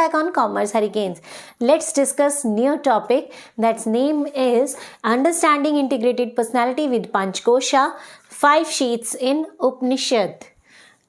back on Commerce Hurricanes. Let's discuss new topic that's name is Understanding Integrated Personality with Panchkosha, 5 sheets in Upanishad.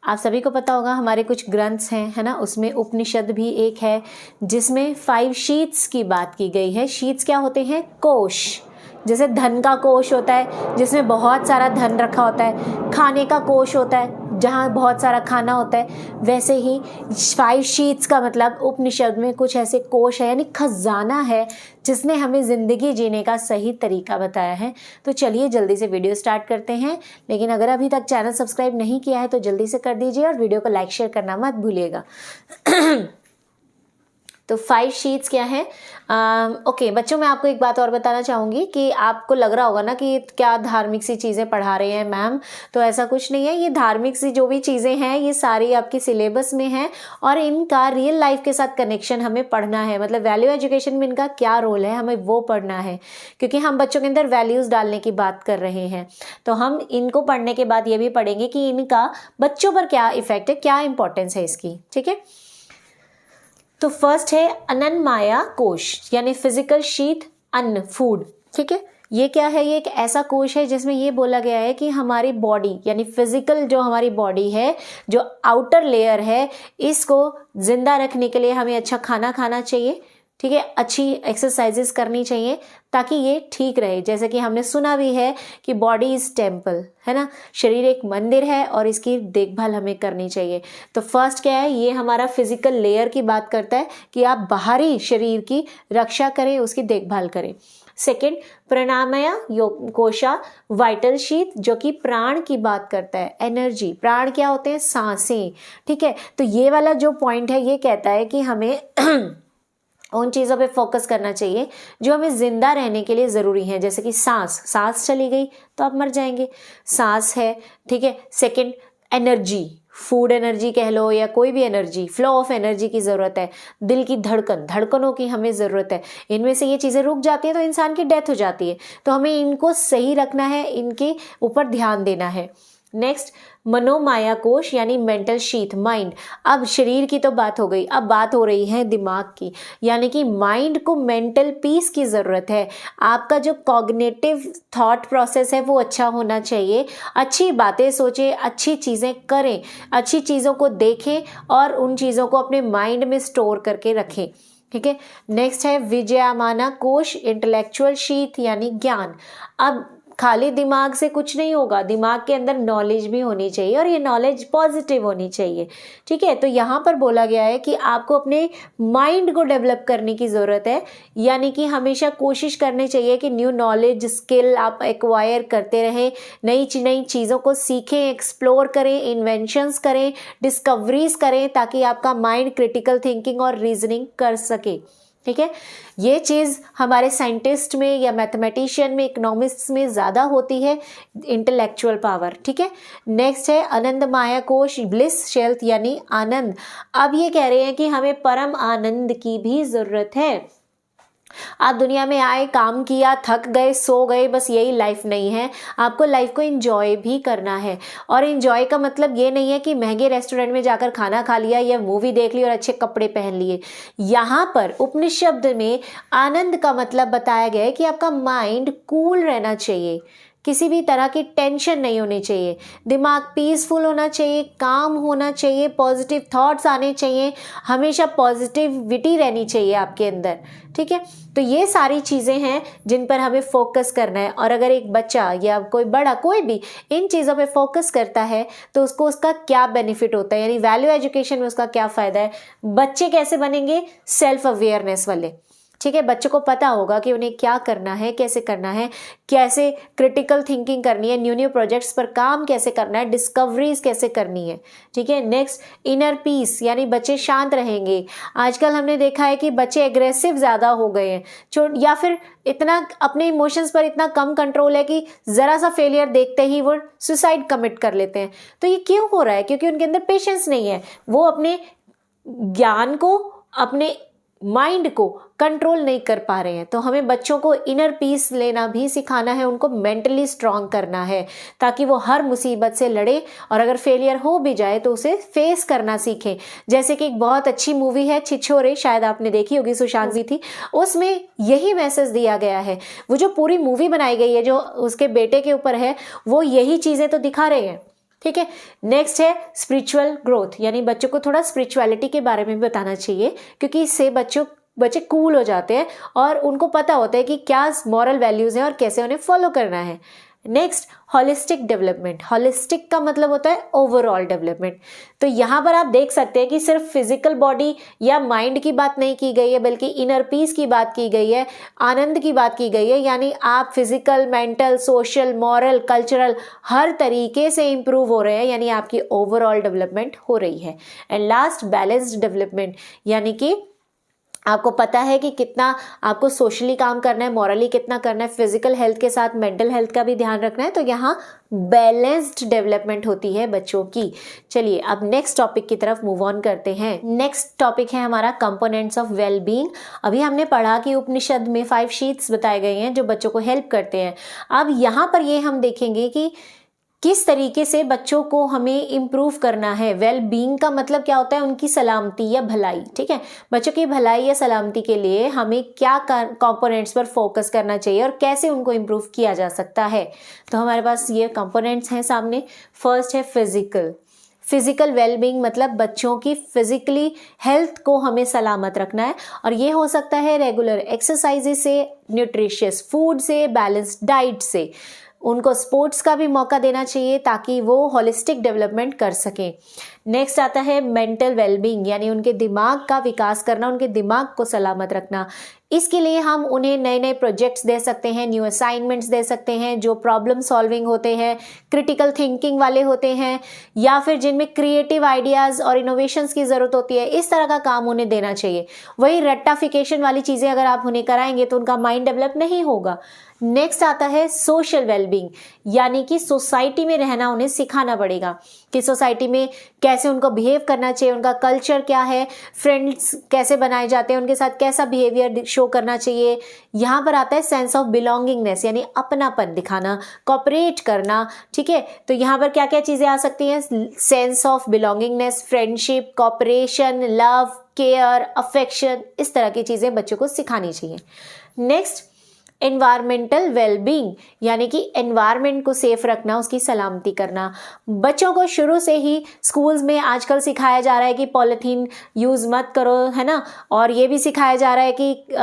आप सभी को पता होगा हमारे कुछ ग्रंथ्स हैं, है ना, उसमें उपनिषद भी एक है जिसमें 5 शीट्स की बात की गई है. शीट्स क्या होते हैं? कोश. जैसे धन का कोश होता है जिसमें बहुत सारा धन रखा होता है, खाने का कोश होता है जहाँ बहुत सारा खाना होता है, वैसे ही 5 शीट्स का मतलब उपनिषद में कुछ ऐसे कोश है, यानी खजाना है जिसने हमें ज़िंदगी जीने का सही तरीका बताया है. तो चलिए जल्दी से वीडियो स्टार्ट करते हैं. लेकिन अगर अभी तक चैनल सब्सक्राइब नहीं किया है तो जल्दी से कर दीजिए और वीडियो को लाइक शेयर करना मत भूलिएगा. तो 5 शीट्स क्या है? ओके बच्चों, मैं आपको एक बात और बताना चाहूँगी कि आपको लग रहा होगा ना कि क्या धार्मिक सी चीज़ें पढ़ा रहे हैं मैम. तो ऐसा कुछ नहीं है. ये धार्मिक सी जो भी चीज़ें हैं ये सारी आपकी सिलेबस में हैं और इनका रियल लाइफ के साथ कनेक्शन हमें पढ़ना है. मतलब वैल्यू एजुकेशन में इनका क्या रोल है हमें वो पढ़ना है, क्योंकि हम बच्चों के अंदर वैल्यूज़ डालने की बात कर रहे हैं. तो हम इनको पढ़ने के बाद ये भी पढ़ेंगे कि इनका बच्चों पर क्या इफेक्ट है, क्या इंपॉर्टेंस है इसकी. ठीक है, तो फर्स्ट है अनन माया कोश, यानी फिजिकल शीट, अन्न फूड. ठीक है, ये क्या है? ये एक ऐसा कोश है जिसमें ये बोला गया है कि हमारी बॉडी यानी फिजिकल जो हमारी बॉडी है, जो आउटर लेयर है, इसको जिंदा रखने के लिए हमें अच्छा खाना खाना चाहिए. ठीक है, अच्छी एक्सरसाइजेस करनी चाहिए ताकि ये ठीक रहे. जैसे कि हमने सुना भी है कि बॉडी इज़ टेम्पल, है ना, शरीर एक मंदिर है और इसकी देखभाल हमें करनी चाहिए. तो फर्स्ट क्या है? ये हमारा फिजिकल लेयर की बात करता है कि आप बाहरी शरीर की रक्षा करें, उसकी देखभाल करें. सेकेंड, प्राणायाम योग कोशा, वाइटल शीट, जो कि प्राण की बात करता है, एनर्जी. प्राण क्या होते हैं? सांसें. ठीक है, तो ये वाला जो पॉइंट है ये कहता है कि हमें उन चीज़ों पे फोकस करना चाहिए जो हमें ज़िंदा रहने के लिए ज़रूरी हैं. जैसे कि सांस चली गई तो आप मर जाएंगे, सांस है. ठीक है, सेकंड एनर्जी, फूड एनर्जी कह लो या कोई भी एनर्जी, फ्लो ऑफ एनर्जी की ज़रूरत है. दिल की धड़कनों की हमें ज़रूरत है. इनमें से ये चीज़ें रुक जाती हैं तो इंसान की डेथ हो जाती है. तो हमें इनको सही रखना है, इनके ऊपर ध्यान देना है. नेक्स्ट, मनोमाया कोश यानी मेंटल शीट, माइंड. अब शरीर की तो बात हो गई, अब बात हो रही है दिमाग की, यानी कि माइंड को मेंटल पीस की ज़रूरत है. आपका जो कॉग्निटिव थॉट प्रोसेस है वो अच्छा होना चाहिए. अच्छी बातें सोचें, अच्छी चीज़ें करें, अच्छी चीज़ों को देखें और उन चीज़ों को अपने माइंड में स्टोर करके रखें. ठीक है, नेक्स्ट है विजयामाना कोश, इंटेलेक्चुअल शीट यानी ज्ञान. अब खाली दिमाग से कुछ नहीं होगा, दिमाग के अंदर नॉलेज भी होनी चाहिए और ये नॉलेज पॉजिटिव होनी चाहिए. ठीक है, तो यहाँ पर बोला गया है कि आपको अपने माइंड को डेवलप करने की ज़रूरत है, यानी कि हमेशा कोशिश करनी चाहिए कि न्यू नॉलेज स्किल आप एक्वायर करते रहें, नई चीज़ों को सीखें, एक्सप्लोर करें, इन्वेंशंस करें, डिस्कवरीज करें, ताकि आपका माइंड क्रिटिकल थिंकिंग और रीजनिंग कर सके. ठीक है, ये चीज़ हमारे साइंटिस्ट में या मैथमेटिशियन में, इकोनॉमिस्ट्स में ज़्यादा होती है, इंटेलेक्चुअल पावर. ठीक है, नेक्स्ट है आनंद माया कोश, ब्लिस शेल्थ यानी आनंद. अब ये कह रहे हैं कि हमें परम आनंद की भी ज़रूरत है. आप दुनिया में आए, काम किया, थक गए, सो गए, बस यही लाइफ नहीं है. आपको लाइफ को एंजॉय भी करना है. और एंजॉय का मतलब ये नहीं है कि महंगे रेस्टोरेंट में जाकर खाना खा लिया या मूवी देख ली और अच्छे कपड़े पहन लिए. यहाँ पर उपनिषद में आनंद का मतलब बताया गया है कि आपका माइंड कूल रहना चाहिए, किसी भी तरह की टेंशन नहीं होनी चाहिए, दिमाग पीसफुल होना चाहिए, काम होना चाहिए, पॉजिटिव थॉट्स आने चाहिए, हमेशा पॉजिटिविटी रहनी चाहिए आपके अंदर. ठीक है, तो ये सारी चीज़ें हैं जिन पर हमें फोकस करना है. और अगर एक बच्चा या कोई बड़ा, कोई भी इन चीज़ों पे फोकस करता है तो उसको उसका क्या बेनिफिट होता है, यानी वैल्यू एजुकेशन में उसका क्या फ़ायदा है. बच्चे कैसे बनेंगे? सेल्फ अवेयरनेस वाले. ठीक है, बच्चों को पता होगा कि उन्हें क्या करना है, कैसे करना है, कैसे क्रिटिकल थिंकिंग करनी है, न्यू प्रोजेक्ट्स पर काम कैसे करना है, डिस्कवरीज कैसे करनी है. ठीक है, नेक्स्ट इनर पीस, यानी बच्चे शांत रहेंगे. आजकल हमने देखा है कि बच्चे एग्रेसिव ज़्यादा हो गए हैं, या फिर इतना अपने इमोशंस पर इतना कम कंट्रोल है कि ज़रा सा फेलियर देखते ही वो सुसाइड कमिट कर लेते हैं. तो ये क्यों हो रहा है? क्योंकि उनके अंदर पेशेंस नहीं है. वो अपने ज्ञान को, अपने माइंड को कंट्रोल नहीं कर पा रहे हैं। तो हमें बच्चों को इनर पीस लेना भी सिखाना है, उनको मेंटली स्ट्रांग करना है ताकि वो हर मुसीबत से लड़े और अगर फेलियर हो भी जाए तो उसे फेस करना सीखें। जैसे कि एक बहुत अच्छी मूवी है छिछोरे, शायद आपने देखी होगी, सुशांत जी थी, उसमें यही मैसेज दिया गया है। वो जो पूरी मूवी बनाई गई है जो उसके बेटे के ऊपर है, वो यही चीज़ें तो दिखा रहे हैं। ठीक है, नेक्स्ट है स्पिरिचुअल ग्रोथ, यानी बच्चों को थोड़ा स्पिरिचुअलिटी के बारे में भी बताना चाहिए क्योंकि इससे बच्चे कूल हो जाते हैं और उनको पता होता है कि क्या मॉरल वैल्यूज़ हैं और कैसे उन्हें फॉलो करना है। Next, holistic development. होलिस्टिक का मतलब होता है ओवरऑल डेवलपमेंट। तो यहाँ पर आप देख सकते हैं कि सिर्फ फिजिकल बॉडी या माइंड की बात नहीं की गई है बल्कि इनर पीस की बात की गई है, आनंद की बात की गई है। यानी आप physical, mental, social, moral, cultural हर तरीके से इंप्रूव हो रहे हैं, यानी आपकी ओवरऑल डेवलपमेंट हो रही है। एंड लास्ट, बैलेंस्ड डेवलपमेंट, यानी कि आपको पता है कि कितना आपको सोशली काम करना है, मॉरली कितना करना है, फिजिकल हेल्थ के साथ मेंटल हेल्थ का भी ध्यान रखना है। तो यहाँ बैलेंस्ड डेवलपमेंट होती है बच्चों की। चलिए अब नेक्स्ट टॉपिक की तरफ मूव ऑन करते हैं। नेक्स्ट टॉपिक है हमारा कंपोनेंट्स ऑफ वेल बीइंग। अभी हमने पढ़ा कि उपनिषद में 5 शीट्स बताए गए हैं जो बच्चों को हेल्प करते हैं। अब यहाँ पर ये हम देखेंगे कि किस तरीके से बच्चों को हमें इम्प्रूव करना है। वेल बीइंग का मतलब क्या होता है, उनकी सलामती या भलाई। ठीक है, बच्चों की भलाई या सलामती के लिए हमें क्या कंपोनेंट्स पर फोकस करना चाहिए और कैसे उनको इम्प्रूव किया जा सकता है। तो हमारे पास ये कंपोनेंट्स हैं सामने। फर्स्ट है फिजिकल वेलबींग, मतलब बच्चों की फिजिकली हेल्थ को हमें सलामत रखना है और ये हो सकता है रेगुलर एक्सरसाइजेस से, न्यूट्रिशियस फूड से, बैलेंस्ड डाइट से। उनको स्पोर्ट्स का भी मौका देना चाहिए ताकि वो होलिस्टिक डेवलपमेंट कर सकें। नेक्स्ट आता है मेंटल वेलबींग, यानी उनके दिमाग का विकास करना, उनके दिमाग को सलामत रखना। इसके लिए हम उन्हें नए नए प्रोजेक्ट्स दे सकते हैं, न्यू असाइनमेंट्स दे सकते हैं जो प्रॉब्लम सॉल्विंग होते हैं, क्रिटिकल थिंकिंग वाले होते हैं, या फिर जिनमें क्रिएटिव आइडियाज़ और इनोवेशंस की ज़रूरत होती है। इस तरह का काम उन्हें देना चाहिए। वही रट्टाफिकेशन वाली चीज़ें अगर आप उन्हें कराएंगे तो उनका माइंड डेवलप नहीं होगा। नेक्स्ट आता है सोशल वेलबींग, यानी कि सोसाइटी में रहना उन्हें सिखाना पड़ेगा कि सोसाइटी में कैसे उनको बिहेव करना चाहिए, उनका कल्चर क्या है, फ्रेंड्स कैसे बनाए जाते हैं, उनके साथ कैसा बिहेवियर शो करना चाहिए। यहाँ पर आता है सेंस ऑफ बिलोंगिंगनेस, यानी अपनापन दिखाना, कॉपरेट करना। ठीक है, तो यहाँ पर क्या क्या चीज़ें आ सकती हैं, sense of belongingness, friendship, cooperation, love, care, affection, इस तरह की चीज़ें बच्चों को सिखानी चाहिए। नेक्स्ट, एनवायरमेंटल वेलबींग, यानी कि एनवायरनमेंट को सेफ रखना, उसकी सलामती करना। बच्चों को शुरू से ही स्कूल्स में आजकल सिखाया जा रहा है कि पॉलीथीन यूज़ मत करो, है ना, और ये भी सिखाया जा रहा है कि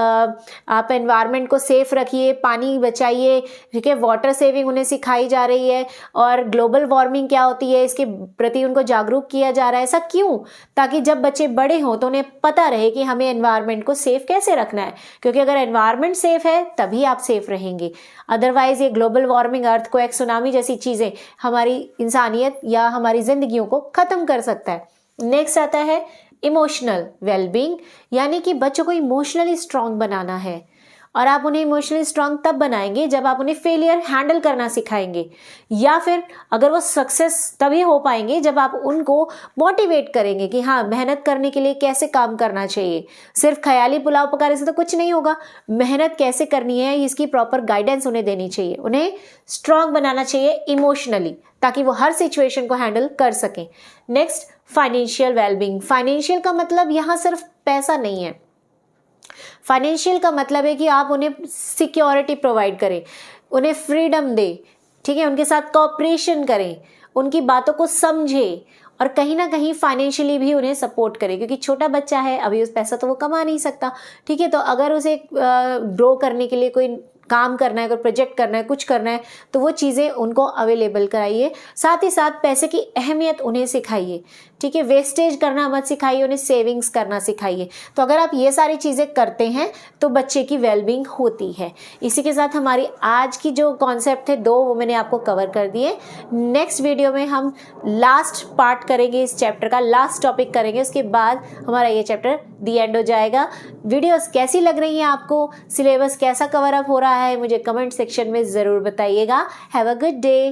आप एनवायरनमेंट को सेफ रखिए, पानी बचाइए। ठीक है, वाटर सेविंग उन्हें सिखाई जा रही है और ग्लोबल वार्मिंग क्या होती है इसके प्रति उनको जागरूक किया जा रहा है। ऐसा क्यों? ताकि जब बच्चे बड़े हों तो उन्हें पता रहे कि हमें एनवायरनमेंट को सेफ कैसे रखना है, क्योंकि अगर एनवायरनमेंट सेफ है तभी आप सेफ रहेंगे। अदरवाइज ये ग्लोबल वार्मिंग, अर्थक्वेक, सुनामी जैसी चीजें हमारी इंसानियत या हमारी जिंदगियों को खत्म कर सकता है। नेक्स्ट आता है इमोशनल वेलबींग, यानी कि बच्चों को इमोशनली स्ट्रांग बनाना है और आप उन्हें इमोशनली स्ट्रांग तब बनाएंगे जब आप उन्हें फेलियर हैंडल करना सिखाएंगे, या फिर अगर वो सक्सेस तभी हो पाएंगे जब आप उनको मोटिवेट करेंगे कि हाँ, मेहनत करने के लिए कैसे काम करना चाहिए। सिर्फ ख्याली पुलाव पकाने से तो कुछ नहीं होगा, मेहनत कैसे करनी है इसकी प्रॉपर गाइडेंस उन्हें देनी चाहिए। उन्हें स्ट्रांग बनाना चाहिए इमोशनली ताकि वो हर सिचुएशन को हैंडल कर सकें। Next, financial wellbeing. फाइनेंशियल का मतलब यहाँ सिर्फ पैसा नहीं है, फाइनेंशियल का मतलब है कि आप उन्हें सिक्योरिटी प्रोवाइड करें, उन्हें फ्रीडम दें। ठीक है, उनके साथ कोऑपरेशन करें, उनकी बातों को समझें और कहीं ना कहीं फाइनेंशियली भी उन्हें सपोर्ट करें, क्योंकि छोटा बच्चा है, अभी उस पैसा तो वो कमा नहीं सकता। ठीक है, तो अगर उसे ग्रो करने के लिए कोई काम करना है, कोई प्रोजेक्ट करना है, कुछ करना है, तो वो चीज़ें उनको अवेलेबल कराइए। साथ ही साथ पैसे की अहमियत उन्हें सिखाइए। ठीक है, वेस्टेज करना मत सिखाइए, उन्हें सेविंग्स करना सिखाइए। तो अगर आप ये सारी चीज़ें करते हैं तो बच्चे की वेलबींग होती है। इसी के साथ हमारी आज की जो कॉन्सेप्ट थे 2, वो मैंने आपको कवर कर दिए। नेक्स्ट वीडियो में हम लास्ट पार्ट करेंगे, इस चैप्टर का लास्ट टॉपिक करेंगे, उसके बाद हमारा ये चैप्टर दी एंड हो जाएगा। वीडियोस कैसी लग रही हैं आपको, सिलेबस कैसा कवर अप हो रहा है, मुझे कमेंट सेक्शन में ज़रूर बताइएगा। Have a good day.